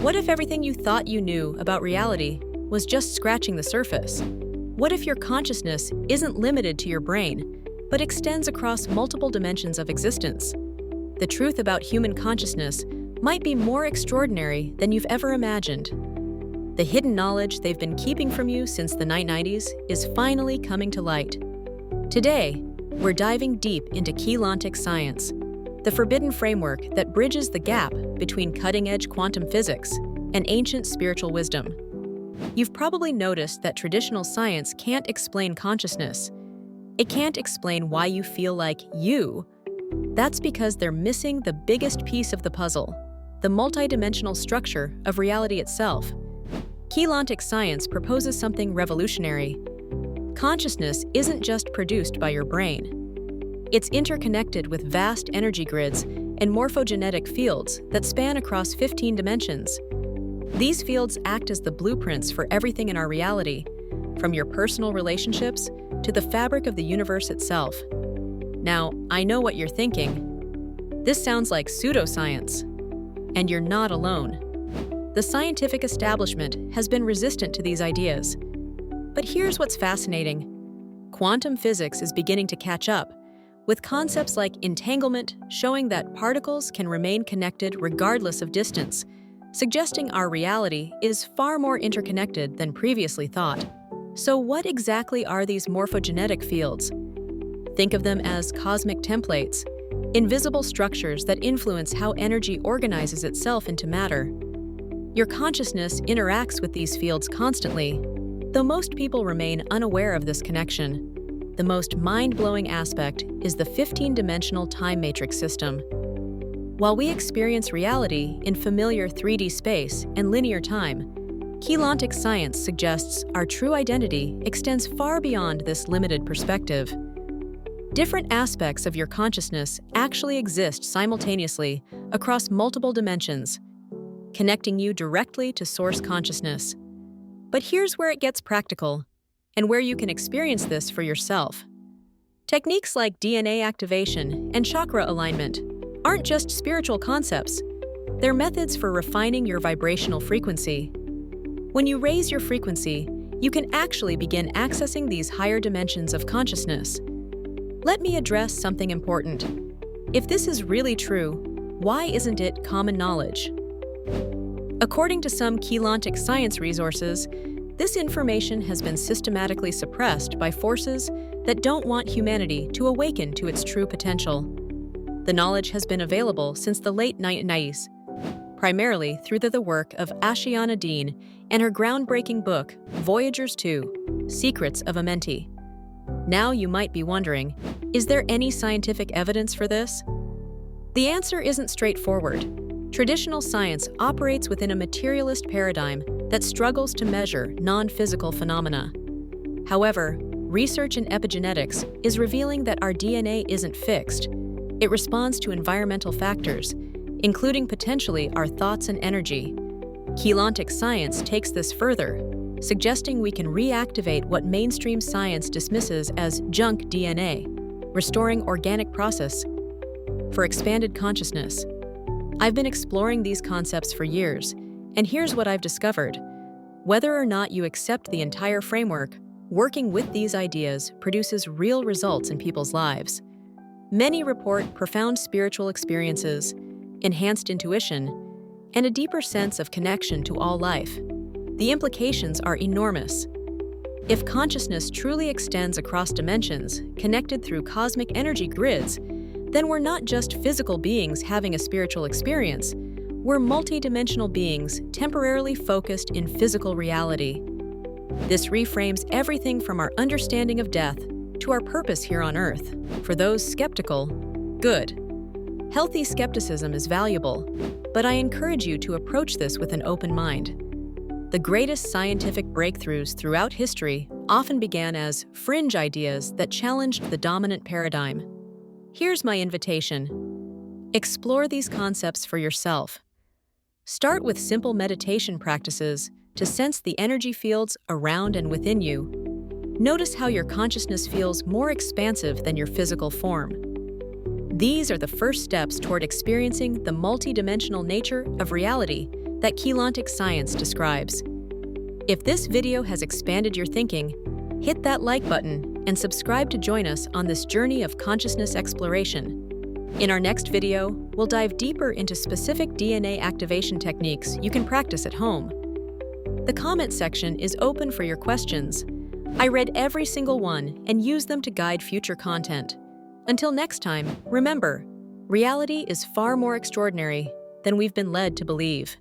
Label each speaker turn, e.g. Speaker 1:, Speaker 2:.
Speaker 1: What if everything you thought you knew about reality was just scratching the surface? What if your consciousness isn't limited to your brain, but extends across multiple dimensions of existence? The truth about human consciousness might be more extraordinary than you've ever imagined. The hidden knowledge they've been keeping from you since the 1990s is finally coming to light. Today, we're diving deep into Keylontic Science, the forbidden framework that bridges the gap between cutting-edge quantum physics and ancient spiritual wisdom. You've probably noticed that traditional science can't explain consciousness. It can't explain why you feel like you. That's because they're missing the biggest piece of the puzzle, the multidimensional structure of reality itself. Keylontic Science proposes something revolutionary. Consciousness isn't just produced by your brain. It's interconnected with vast energy grids and morphogenetic fields that span across 15 dimensions. These fields act as the blueprints for everything in our reality, from your personal relationships to the fabric of the universe itself. Now, I know what you're thinking. This sounds like pseudoscience. And you're not alone. The scientific establishment has been resistant to these ideas. But here's what's fascinating. Quantum physics is beginning to catch up, with concepts like entanglement showing that particles can remain connected regardless of distance, suggesting our reality is far more interconnected than previously thought. So what exactly are these morphogenetic fields? Think of them as cosmic templates, invisible structures that influence how energy organizes itself into matter. Your consciousness interacts with these fields constantly, though most people remain unaware of this connection. The most mind-blowing aspect is the 15-dimensional time matrix system. While we experience reality in familiar 3D space and linear time, Keylontic Science suggests our true identity extends far beyond this limited perspective. Different aspects of your consciousness actually exist simultaneously across multiple dimensions, connecting you directly to source consciousness. But here's where it gets practical, and where you can experience this for yourself. Techniques like DNA activation and chakra alignment aren't just spiritual concepts. They're methods for refining your vibrational frequency. When you raise your frequency, you can actually begin accessing these higher dimensions of consciousness. Let me address something important. If this is really true, why isn't it common knowledge? According to some Keylontic Science resources, this information has been systematically suppressed by forces that don't want humanity to awaken to its true potential. The knowledge has been available since the late 1990s, primarily through the work of Ashiana Dean and her groundbreaking book, Voyagers 2: Secrets of a Mentee. Now you might be wondering, is there any scientific evidence for this? The answer isn't straightforward. Traditional science operates within a materialist paradigm that struggles to measure non-physical phenomena. However, research in epigenetics is revealing that our DNA isn't fixed. It responds to environmental factors, including potentially our thoughts and energy. Keylontic Science takes this further, suggesting we can reactivate what mainstream science dismisses as junk DNA, restoring organic process for expanded consciousness. I've been exploring these concepts for years, and here's what I've discovered. Whether or not you accept the entire framework, working with these ideas produces real results in people's lives. Many report profound spiritual experiences, enhanced intuition, and a deeper sense of connection to all life. The implications are enormous. If consciousness truly extends across dimensions, connected through cosmic energy grids, then we're not just physical beings having a spiritual experience. We're multidimensional beings temporarily focused in physical reality. This reframes everything from our understanding of death to our purpose here on Earth. For those skeptical, good. Healthy skepticism is valuable, but I encourage you to approach this with an open mind. The greatest scientific breakthroughs throughout history often began as fringe ideas that challenged the dominant paradigm. Here's my invitation. Explore these concepts for yourself. Start with simple meditation practices to sense the energy fields around and within you. Notice how your consciousness feels more expansive than your physical form. These are the first steps toward experiencing the multidimensional nature of reality that Keylontic Science describes. If this video has expanded your thinking, hit that like button and subscribe to join us on this journey of consciousness exploration. In our next video, we'll dive deeper into specific DNA activation techniques you can practice at home. The comment section is open for your questions. I read every single one and use them to guide future content. Until next time, remember, reality is far more extraordinary than we've been led to believe.